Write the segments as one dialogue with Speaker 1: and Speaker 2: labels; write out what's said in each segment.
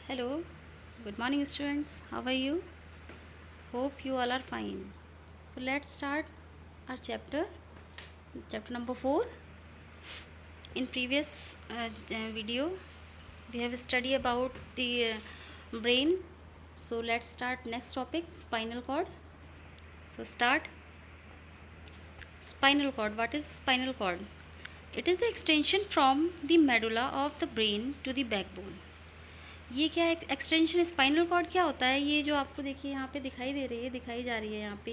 Speaker 1: Hello, good morning, students. How are you? Hope you all are fine. So, let's start our chapter number 4. In previous video, we have studied about the brain. So, let's start next topic, spinal cord. So, start. Spinal cord. What is spinal cord? It is the extension from the medulla of the brain to the backbone. ये क्या है extension spinal cord क्या होता है? ये जो आपको देखिए यहाँ पे दिखाई दे रही है, दिखाई जा रही है यहाँ पे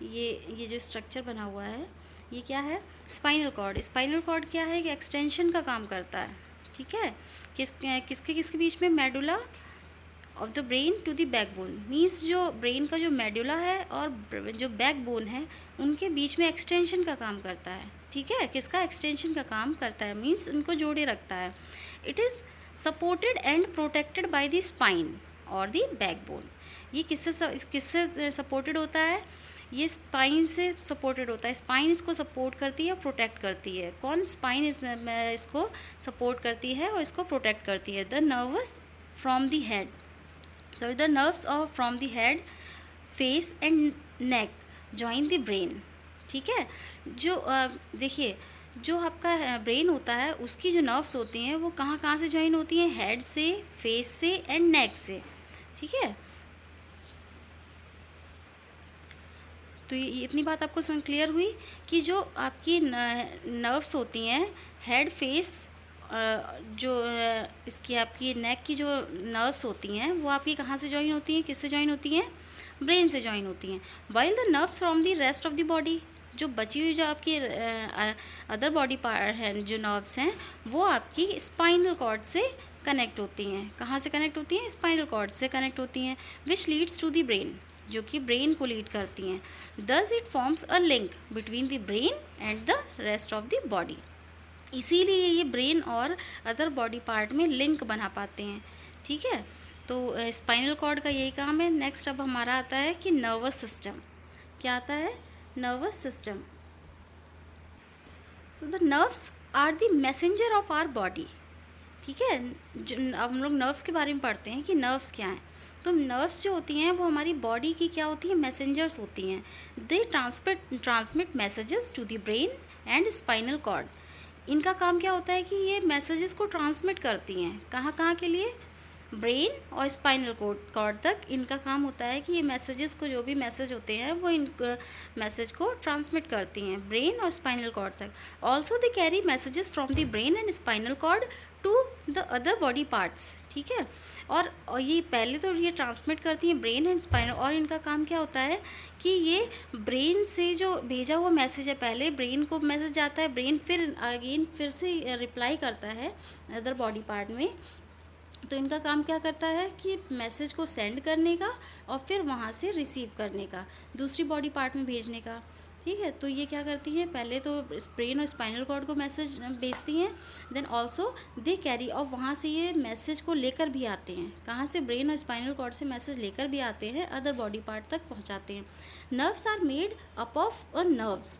Speaker 1: ये जो स्ट्रक्चर बना हुआ है, ये क्या है? Spinal cord. स्पाइनल कॉर्ड क्या है कि एक्सटेंशन का काम करता है। ठीक है, किसके किसके बीच में? Medulla of the brain to the backbone. Means जो ब्रेन का जो मेडुला है और जो बैकबोन है उनके बीच में एक्सटेंशन का काम करता है। ठीक है, किसका एक्सटेंशन का काम करता है? मीन्स उनको जोड़े रखता है। It is supported and protected by the spine और द बैकबोन। ये किससे सपोर्टेड होता है? ये स्पाइन से सपोर्टेड होता है। स्पाइन इसको सपोर्ट करती है और प्रोटेक्ट करती है। कौन? स्पाइन इसको सपोर्ट करती है और इसको प्रोटेक्ट करती है। The nervous from the head, sorry, the nerves of from the head, face and neck join the brain. ठीक है, जो देखिए जो आपका ब्रेन होता है उसकी जो नर्व्स होती हैं वो कहाँ कहाँ से ज्वाइन होती हैं? हेड से, फेस से एंड नेक से। ठीक है, तो ये इतनी बात आपको क्लियर हुई कि जो आपकी नर्व्स होती हैं हेड, फेस, जो इसकी आपकी नेक की जो नर्व्स होती हैं वो आपकी कहाँ से ज्वाइन होती हैं? किससे ज्वाइन होती हैं? ब्रेन से ज्वाइन होती हैं। While the nerves from the rest of the body, जो बची हुई जो आपकी अदर बॉडी पार्ट हैं, जो नर्व्स हैं, वो आपकी स्पाइनल कॉर्ड से कनेक्ट होती हैं। कहाँ से कनेक्ट होती हैं? स्पाइनल कॉर्ड से कनेक्ट होती हैं। Which leads to the brain, जो कि ब्रेन को लीड करती हैं। Thus it forms a link between the brain and the rest of the body. इसीलिए ये ब्रेन और अदर बॉडी पार्ट में लिंक बना पाते हैं। ठीक है, तो स्पाइनल कॉर्ड का यही काम है। नेक्स्ट अब हमारा आता है कि नर्वस सिस्टम। क्या आता है? Nervous system. So the nerves are the messenger of our body. ठीक है, अब हम लोग नर्व्स के बारे में पढ़ते हैं कि नर्व्स क्या हैं। तो नर्व्स जो होती हैं वो हमारी बॉडी की क्या होती हैं? मैसेंजर्स होती हैं। They transmit messages to the brain and spinal cord. इनका काम क्या होता है कि ये मैसेजेस को ट्रांसमिट करती हैं। कहाँ कहाँ के लिए? ब्रेन और स्पाइनल कॉर्ड तक इनका काम होता है कि ये मैसेजेस को, जो भी मैसेज होते हैं वो इन मैसेज को ट्रांसमिट करती हैं ब्रेन और स्पाइनल कॉर्ड तक। Also they carry messages from the brain and spinal cord to the other body parts. ठीक है, और ये पहले तो ये ट्रांसमिट करती हैं ब्रेन एंड स्पाइनल, और इनका काम क्या होता है कि ये ब्रेन से जो भेजा हुआ मैसेज है, पहले ब्रेन को मैसेज जाता है, ब्रेन फिर से रिप्लाई करता है अदर बॉडी पार्ट में। तो इनका काम क्या करता है कि मैसेज को सेंड करने का और फिर वहाँ से रिसीव करने का, दूसरी बॉडी पार्ट में भेजने का। ठीक है, तो ये क्या करती हैं? पहले तो ब्रेन और स्पाइनल कॉर्ड को मैसेज भेजती हैं, देन ऑल्सो दे कैरी, और वहाँ से ये मैसेज को लेकर भी आते हैं। कहाँ से? ब्रेन और स्पाइनल कॉर्ड से मैसेज लेकर भी आते हैं, अदर बॉडी पार्ट तक पहुँचाते हैं। Nerves are made up of a nerves.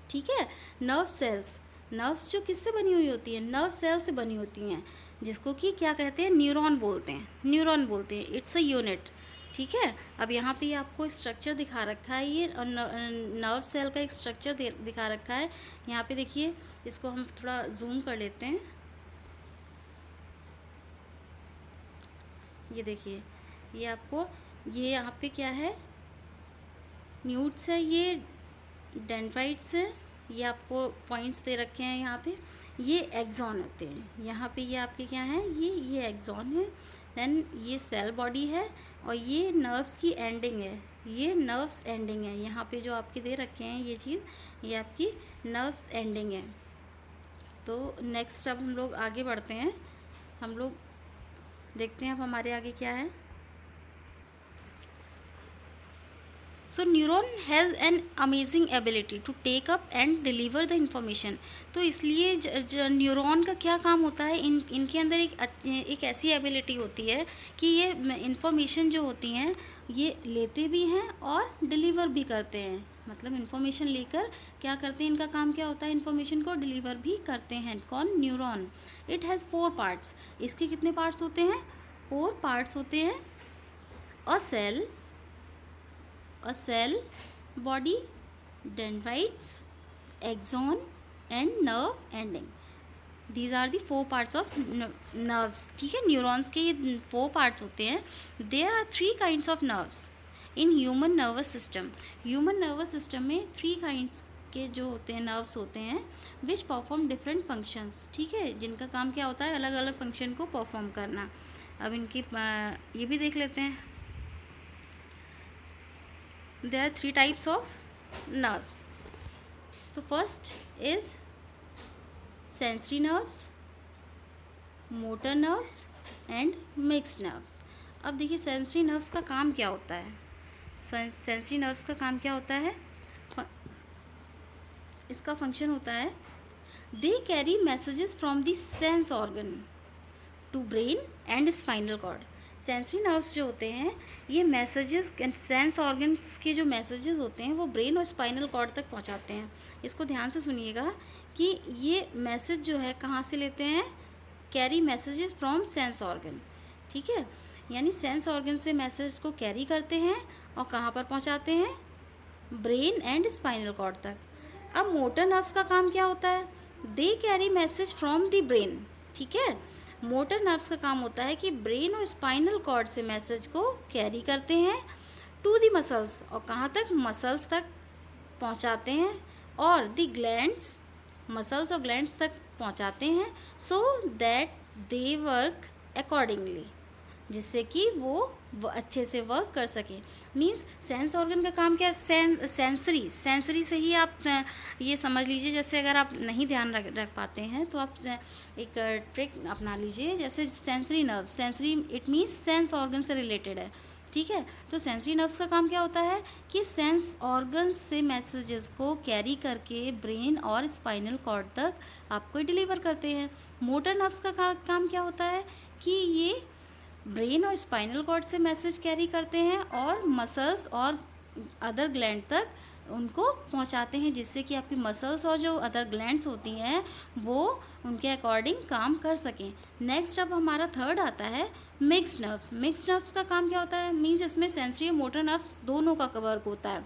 Speaker 1: ठीक है, नर्व सेल्स, नर्व्स जो किससे बनी हुई होती हैं? नर्व सेल से बनी होती हैं, जिसको कि क्या कहते हैं? न्यूरॉन बोलते हैं। न्यूरॉन बोलते हैं, इट्स अ यूनिट। ठीक है, अब यहाँ पे आपको स्ट्रक्चर दिखा रखा है, ये नर्व सेल का एक स्ट्रक्चर दिखा रखा है। यहाँ पे देखिए, इसको हम थोड़ा जूम कर लेते हैं। ये देखिए, ये आपको, ये यहाँ पे क्या है? न्यूट्स है, ये डेंड्राइट्स हैं, ये आपको पॉइंट्स दे रखे हैं यहाँ पे। ये एक्सॉन होते हैं यहाँ पे, ये आपके क्या हैं? ये एक्सॉन है। देन ये सेल बॉडी है और ये नर्व्स की एंडिंग है, ये नर्व्स एंडिंग है। यहाँ पे जो आपके दे रखे हैं ये चीज़, ये आपकी नर्व्स एंडिंग है। तो नेक्स्ट अब हम लोग आगे बढ़ते हैं, हम लोग देखते हैं अब हमारे आगे क्या है। So neuron has an amazing ability to take up and deliver the information. तो इसलिए न्यूरॉन का क्या काम होता है? इनके अंदर एक ऐसी एबिलिटी होती है कि ये इंफॉर्मेशन जो होती हैं ये लेते भी हैं और डिलीवर भी करते हैं। मतलब इंफॉर्मेशन लेकर क्या करते हैं? इनका काम क्या होता है? इंफॉर्मेशन को डिलीवर भी करते हैं। कौन? न्यूरॉन। It has 4 parts. इसके कितने पार्ट्स होते हैं? 4 पार्ट्स होते हैं, a cell body, dendrites, axon and nerve ending. These are the 4 parts of nerves. ठीक है, न्यूरॉन्स के ये 4 पार्ट्स होते हैं। There are 3 kinds of nerves in human nervous system. Human nervous system में 3 काइंड्स के जो होते हैं नर्व्स होते हैं, विच परफॉर्म डिफरेंट फंक्शंस। ठीक है, जिनका काम क्या होता है, अलग अलग फंक्शन को परफॉर्म करना। अब इनकी ये भी देख लेते हैं। There are 3 types of nerves. तो first is sensory nerves, motor nerves and mixed nerves. अब देखिए सेंसरी नर्व्स का काम क्या होता है। सेंसरी नर्व्स का काम क्या होता है, इसका फंक्शन होता है, they carry messages from the sense organ to brain and spinal cord. Sensory nerves जो होते हैं, ये मैसेजेस सेंस ऑर्गन्स के जो मैसेजेस होते हैं वो ब्रेन और स्पाइनल कॉर्ड तक पहुंचाते हैं। इसको ध्यान से सुनिएगा कि ये मैसेज जो है कहाँ से लेते हैं, carry messages from sense organ. ठीक है, यानी सेंस ऑर्गन से मैसेज को कैरी करते हैं और कहाँ पर पहुंचाते हैं, ब्रेन एंड स्पाइनल कॉर्ड तक। अब मोटर नर्व्स का काम क्या होता है, they carry message from the brain. ठीक है, मोटर नर्व्स का काम होता है कि ब्रेन और स्पाइनल कॉर्ड से मैसेज को कैरी करते हैं टू द मसल्स, और कहाँ तक, मसल्स तक पहुँचाते हैं, और द ग्लैंड्स, मसल्स और ग्लैंड्स तक पहुँचाते हैं, so that they work accordingly, जिससे कि वो अच्छे से वर्क कर सकें। मीन्स सेंस ऑर्गन का काम क्या है, सेंसरी से ही आप ये समझ लीजिए, जैसे अगर आप नहीं ध्यान रख पाते हैं तो आप एक ट्रिक अपना लीजिए, जैसे sensory nerve, sensory it means sense organ से रिलेटेड है। ठीक है, तो सेंसरी नर्व्स का काम क्या होता है कि सेंस ऑर्गन से मैसेजेस को कैरी करके ब्रेन और स्पाइनल कॉर्ड तक आपको डिलीवर करते हैं। मोटर नर्व्स का काम क्या होता है कि ये ब्रेन और स्पाइनल कॉर्ड से मैसेज कैरी करते हैं और मसल्स और अदर ग्लैंड तक उनको पहुंचाते हैं, जिससे कि आपकी मसल्स और जो अदर ग्लैंड्स होती हैं वो उनके अकॉर्डिंग काम कर सकें। नेक्स्ट अब हमारा थर्ड आता है मिक्स्ड नर्व्स। मिक्स्ड नर्व्स का काम क्या होता है, मीन्स इसमें सेंसरी और मोटर नर्व्स दोनों का वर्क होता है।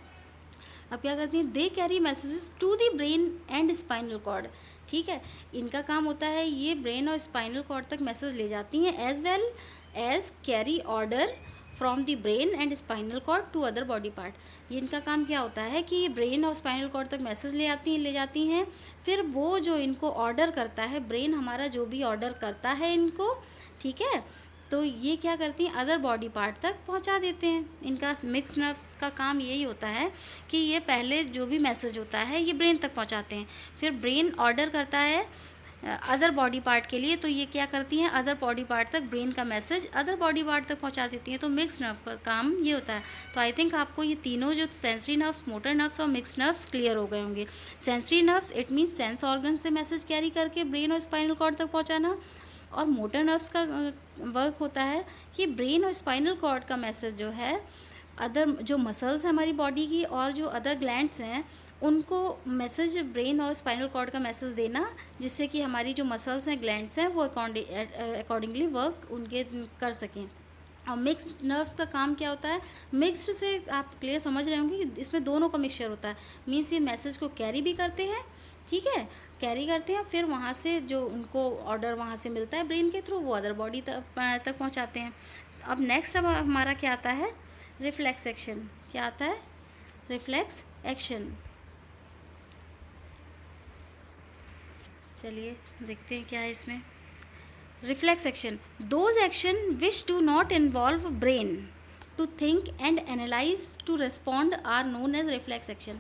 Speaker 1: अब क्या करती हैं, they carry messages to the brain and spinal cord. ठीक है, इनका काम होता है ये ब्रेन और स्पाइनल कॉर्ड तक मैसेज ले जाती हैं, as well as carry order from the brain and spinal cord to other body part. ये इनका काम क्या होता है कि ये ब्रेन और स्पाइनल कॉर्ड तक मैसेज ले जाती हैं, फिर वो जो इनको ऑर्डर करता है, ब्रेन हमारा जो भी ऑर्डर करता है इनको, ठीक है, तो ये क्या करती हैं, अदर बॉडी पार्ट तक पहुंचा देते हैं। इनका मिक्स नर्व्स का काम यही होता है कि ये पहले जो भी मैसेज होता है ये ब्रेन तक पहुंचाते हैं, फिर ब्रेन ऑर्डर करता है अदर बॉडी पार्ट के लिए, तो ये क्या करती हैं, अदर बॉडी पार्ट तक ब्रेन का मैसेज अदर बॉडी पार्ट तक पहुंचा देती हैं। तो मिक्स नर्व का काम ये होता है। तो आई थिंक आपको ये तीनों जो सेंसरी नर्व्स, मोटर नर्व्स और मिक्स नर्व्स क्लियर हो गए होंगे। Sensory nerves it means sense organ से मैसेज कैरी करके ब्रेन और स्पाइनल कॉर्ड तक पहुँचाना, और मोटर नर्व्स का वर्क होता है कि ब्रेन और स्पाइनल कॉर्ड का मैसेज जो है अदर जो मसल्स हैं हमारी बॉडी की और जो अदर ग्लैंड्स हैं उनको मैसेज ब्रेन और स्पाइनल कॉर्ड का मैसेज देना, जिससे कि हमारी जो मसल्स हैं, ग्लैंड्स हैं, वो अकॉर्डिंगली वर्क उनके कर सकें। और मिक्स्ड नर्व्स का काम क्या होता है, मिक्स्ड से आप क्लियर समझ रहे होंगे कि इसमें दोनों का मिक्सचर होता है। मीन्स ये मैसेज को कैरी भी करते हैं, ठीक है, कैरी करते हैं, फिर वहाँ से जो उनको ऑर्डर वहाँ से मिलता है ब्रेन के थ्रू, वो अदर बॉडी तक पहुँचाते हैं। अब नेक्स्ट अब हमारा क्या आता है, रिफ्लेक्स एक्शन। क्या आता है, रिफ्लेक्स एक्शन। चलिए देखते हैं क्या है इसमें। Reflex action, those action which do not involve brain to think and analyse to respond are known as reflex action.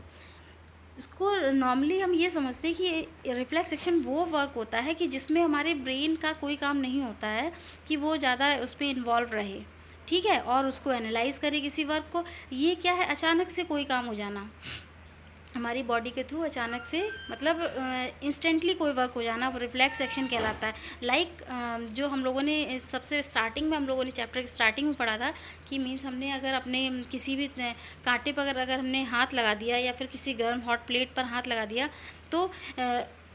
Speaker 1: इसको नॉर्मली हम ये समझते हैं कि रिफ्लेक्स एक्शन वो वर्क होता है कि जिसमें हमारे ब्रेन का कोई काम नहीं होता है कि वो ज़्यादा उस पर इन्वॉल्व रहे, ठीक है, और उसको एनालाइज करे किसी वर्क को। ये क्या है, अचानक से कोई काम हो जाना हमारी बॉडी के थ्रू, अचानक से मतलब इंस्टेंटली कोई वर्क हो जाना, वो रिफ्लेक्स एक्शन कहलाता है। लाइक जो हम लोगों ने सबसे स्टार्टिंग में हम लोगों ने चैप्टर की स्टार्टिंग में पढ़ा था कि मीन्स हमने अगर अपने किसी भी कांटे पर अगर हमने हाथ लगा दिया या फिर किसी गर्म हॉट प्लेट पर हाथ लगा दिया तो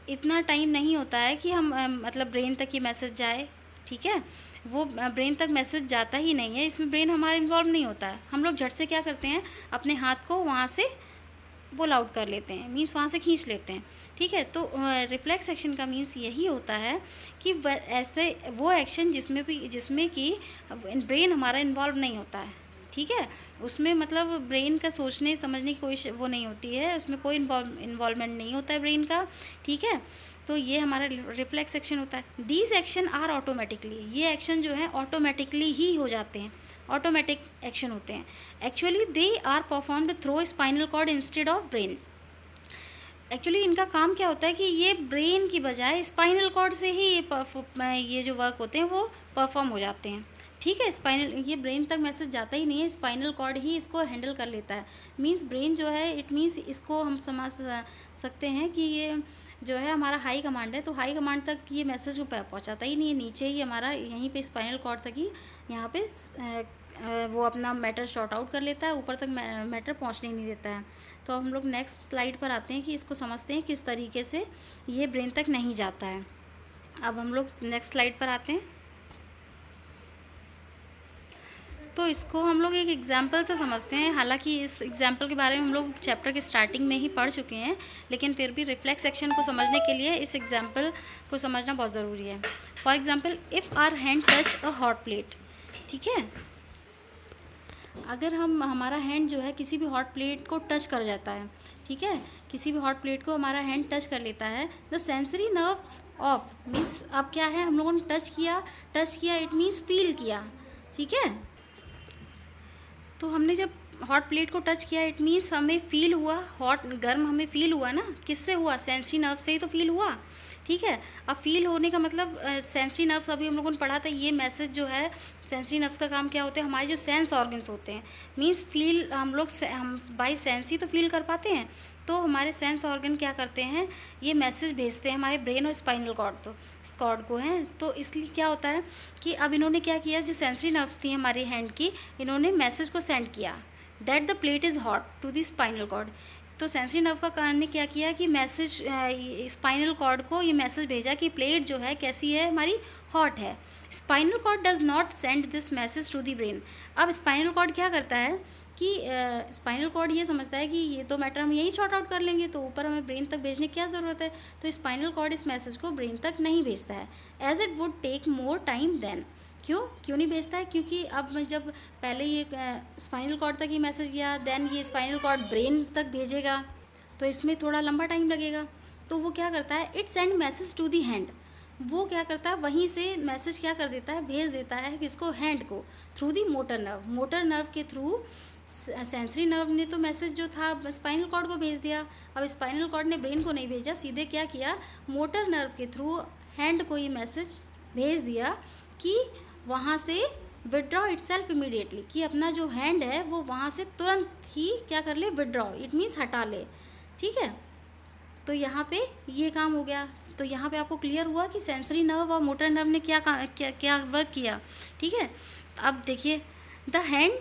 Speaker 1: इतना टाइम नहीं होता है कि हम मतलब ब्रेन तक ये मैसेज जाए, ठीक है, वो ब्रेन तक मैसेज जाता ही नहीं है, इसमें ब्रेन हमारा इन्वॉल्व नहीं होता है। हम लोग झट से क्या करते हैं, अपने हाथ को वहाँ से पुल आउट कर लेते हैं, मीन्स वहाँ से खींच लेते हैं, ठीक है। तो रिफ्लेक्स एक्शन का मीन्स यही होता है कि ऐसे वो एक्शन जिसमें कि ब्रेन हमारा इन्वॉल्व नहीं होता है, ठीक है। उसमें मतलब ब्रेन का सोचने समझने की कोई वो नहीं होती है, उसमें कोई इन्वॉल्वमेंट नहीं होता है ब्रेन का, ठीक है। तो ये हमारा रिफ्लेक्स एक्शन होता है। दीज एक्शन आर ऑटोमेटिकली, ये एक्शन जो है ऑटोमेटिकली ही हो जाते हैं, ऑटोमेटिक एक्शन होते हैं। Actually they are performed through spinal cord instead of brain. Actually इनका काम क्या होता है कि ये ब्रेन की बजाय स्पाइनल कॉर्ड से ही ये जो वर्क होते हैं वो परफॉर्म हो जाते हैं, ठीक है। ये ब्रेन तक मैसेज जाता ही नहीं है, स्पाइनल कॉर्ड ही इसको हैंडल कर लेता है। मींस ब्रेन जो है, इट मींस इसको हम समझ सकते हैं कि ये जो है हमारा हाई कमांड है, तो हाई कमांड तक ये मैसेज को पहुंचाता ही नहीं है, नीचे ही हमारा यहीं पे स्पाइनल कॉर्ड तक ही यहाँ पे वो अपना मैटर शॉर्ट आउट कर लेता है, ऊपर तक मैटर पहुंचने ही नहीं देता है। तो हम लोग नेक्स्ट स्लाइड पर आते हैं कि इसको समझते हैं किस तरीके से ये ब्रेन तक नहीं जाता है। अब हम लोग नेक्स्ट स्लाइड पर आते हैं। तो इसको हम लोग एक एग्जाम्पल से समझते हैं। हालांकि इस एग्जाम्पल के बारे में हम लोग चैप्टर के स्टार्टिंग में ही पढ़ चुके हैं, लेकिन फिर भी रिफ्लेक्स एक्शन को समझने के लिए इस एग्जाम्पल को समझना बहुत ज़रूरी है। For example, if our hand touch a hot plate, ठीक है। अगर हमारा हैंड जो है किसी भी हॉट प्लेट को टच कर जाता है, ठीक है, किसी भी हॉट प्लेट को हमारा हैंड टच कर लेता है, the sensory nerves of, means अब क्या है, हम लोगों ने टच किया इट मीन्स फील किया, ठीक है। तो हमने जब हॉट प्लेट को टच किया इट मीन्स हमें फील हुआ, हॉट गर्म हमें फील हुआ ना, किससे हुआ, सेंसरी नर्व से ही तो फील हुआ, ठीक है। अब फील होने का मतलब सेंसरी नर्व्स अभी हम लोगों ने पढ़ा था, ये मैसेज जो है सेंसरी नर्व्स का काम क्या होता है, हमारे जो सेंस ऑर्गन्स होते हैं, मीन्स फील हम बाई सेंस ही तो फील कर पाते हैं। तो हमारे सेंस ऑर्गन क्या करते हैं, ये मैसेज भेजते हैं हमारे ब्रेन और स्पाइनल कॉर्ड को हैं। तो इसलिए क्या होता है कि अब इन्होंने क्या किया, जो सेंसरी नर्व्स थी हमारे हैंड की, इन्होंने मैसेज को सेंड किया that the plate is hot to the spinal cord. तो सेंसरी नर्व का कारण ने क्या किया कि मैसेज स्पाइनल कॉर्ड को ये मैसेज भेजा कि प्लेट जो है कैसी है, हमारी हॉट है। Spinal cord does not send this message to the brain. अब स्पाइनल कॉर्ड क्या करता है कि स्पाइनल कॉर्ड ये समझता है कि ये तो मैटर हम यहीं शॉर्ट आउट कर लेंगे, तो ऊपर हमें ब्रेन तक भेजने की क्या ज़रूरत है। तो स्पाइनल कॉर्ड इस मैसेज को ब्रेन तक नहीं भेजता है, as it would take more time then. क्यों नहीं भेजता है, क्योंकि अब जब पहले ये स्पाइनल कॉर्ड तक ही मैसेज गया, देन ये स्पाइनल कॉर्ड ब्रेन तक भेजेगा, तो इसमें थोड़ा लंबा टाइम लगेगा। तो वो क्या करता है, it send message to the hand. वो क्या करता है, वहीं से मैसेज क्या कर देता है, भेज देता है किसको, हैंड को, थ्रू दी मोटर नर्व के थ्रू। सेंसरी नर्व ने तो मैसेज जो था स्पाइनल कॉर्ड को भेज दिया, अब स्पाइनल कॉर्ड ने ब्रेन को नहीं भेजा, सीधे क्या किया, मोटर नर्व के थ्रू हैंड को ये मैसेज भेज दिया कि वहाँ से विड्रॉ इटसेल्फ इमीडिएटली, कि अपना जो हैंड है वो वहाँ से तुरंत ही क्या कर ले, विड्रॉ, इट मीन्स हटा ले, ठीक है। तो यहाँ पे ये काम हो गया। तो यहाँ पे आपको क्लियर हुआ कि सेंसरी नर्व और मोटर नर्व ने क्या वर्क किया, ठीक है। अब देखिए, the hand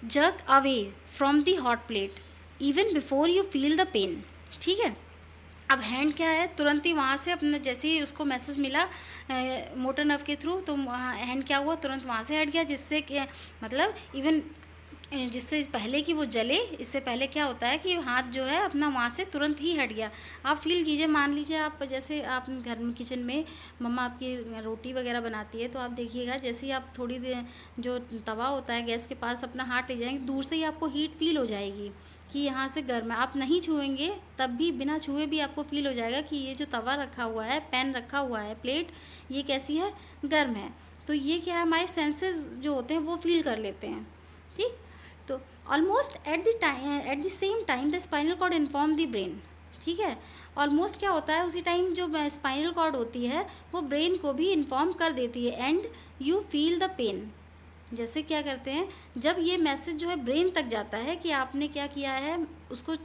Speaker 1: jerk away from the hot plate even before you feel the pain, ठीक है। अब हैंड क्या है, तुरंत ही वहाँ से अपना, जैसे ही उसको मैसेज मिला मोटर नर्व के थ्रू, तो हैंड क्या हुआ, तुरंत वहाँ से हट गया, जिससे कि मतलब इवन जिससे पहले कि वो जले, इससे पहले क्या होता है कि हाथ जो है अपना वहाँ से तुरंत ही हट गया। आप फील कीजिए, मान लीजिए आप जैसे आप घर में किचन में मम्मा आपकी रोटी वगैरह बनाती है, तो आप देखिएगा जैसे ही आप थोड़ी देर जो तवा होता है गैस के पास अपना हाथ ले जाएंगे, दूर से ही आपको हीट फील हो जाएगी कि यहाँ से गर्म है। आप नहीं छुएंगे तब भी, बिना छुए भी आपको फील हो जाएगा कि ये जो तवा रखा हुआ है, पैन रखा हुआ है, प्लेट, ये कैसी है, गर्म है। तो ये क्या है, हमारे सेंसेस जो होते हैं वो फील कर लेते हैं, ठीक। तो almost at the same time the spinal cord inform the brain, ठीक है। ऑलमोस्ट क्या होता है, उसी टाइम जो स्पाइनल कॉर्ड होती है वो ब्रेन को भी इन्फॉर्म कर देती है, and you feel the pain. जैसे क्या करते हैं, जब ये मैसेज जो है ब्रेन तक जाता है कि आपने क्या किया है, उसको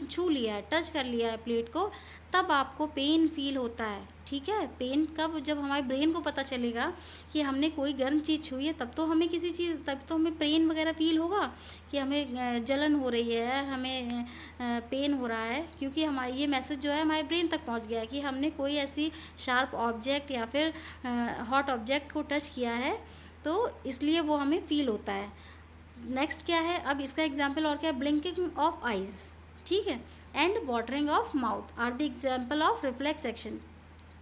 Speaker 1: छू लिया है, टच कर लिया है प्लेट को, तब आपको पेन फील होता है, ठीक है। पेन कब, जब हमारे ब्रेन को पता चलेगा कि हमने कोई गर्म चीज़ छुई है, तब तो हमें तब तो हमें पेन वगैरह फील होगा कि हमें जलन हो रही है, हमें पेन हो रहा है, क्योंकि हमारा ये मैसेज जो है हमारे ब्रेन तक पहुंच गया है कि हमने कोई ऐसी शार्प ऑब्जेक्ट या फिर हॉट ऑब्जेक्ट को टच किया है, तो इसलिए वो हमें फील होता है। नेक्स्ट क्या है, अब इसका एग्जाम्पल और क्या है, ब्लिंकिंग ऑफ आइज़, ठीक है, and watering of mouth are the example of reflex action.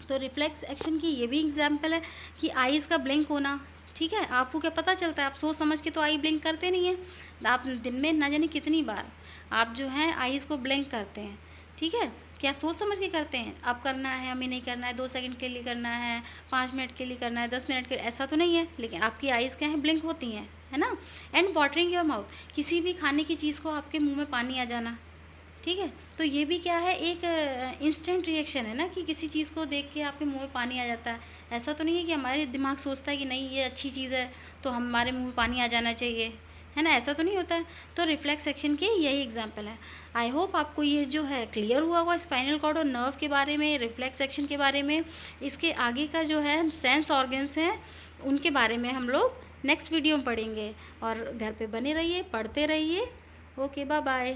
Speaker 1: तो रिफ्लेक्स एक्शन की ये भी एग्जाम्पल है कि आइज़ का ब्लिंक होना, ठीक है। आपको क्या पता चलता है, आप सोच समझ के तो आई ब्लिंक करते नहीं हैं, आप दिन में ना जाने कितनी बार आप जो है आइज़ को ब्लिंक करते हैं, ठीक है। क्या सोच समझ के करते हैं, अब करना है हमें नहीं करना है, 2 सेकंड के लिए करना है, 5 मिनट के लिए करना है, 10 मिनट के लिए, ऐसा तो नहीं है, लेकिन आपकी आइज़ क्या है, ब्लिंक होती हैं, है ना। एंड वाटरिंग योर माउथ, किसी भी खाने की चीज़ को आपके मुंह में पानी आ जाना, ठीक है। तो ये भी क्या है, एक इंस्टेंट रिएक्शन है ना, कि किसी चीज़ को देख के आपके मुंह में पानी आ जाता है। ऐसा तो नहीं है कि हमारे दिमाग सोचता है कि नहीं ये अच्छी चीज़ है तो हमारे मुंह में पानी आ जाना चाहिए, है ना, ऐसा तो नहीं होता है। तो रिफ्लेक्स एक्शन के यही एग्जाम्पल है। आई होप आपको ये जो है क्लियर हुआ होगा स्पाइनल कॉर्ड और नर्व के बारे में, रिफ्लेक्स एक्शन के बारे में। इसके आगे का जो है सेंस ऑर्गन्स हैं उनके बारे में हम लोग नेक्स्ट वीडियो में पढ़ेंगे। और घर पे बने रहिए, पढ़ते रहिए। Okay, bye bye.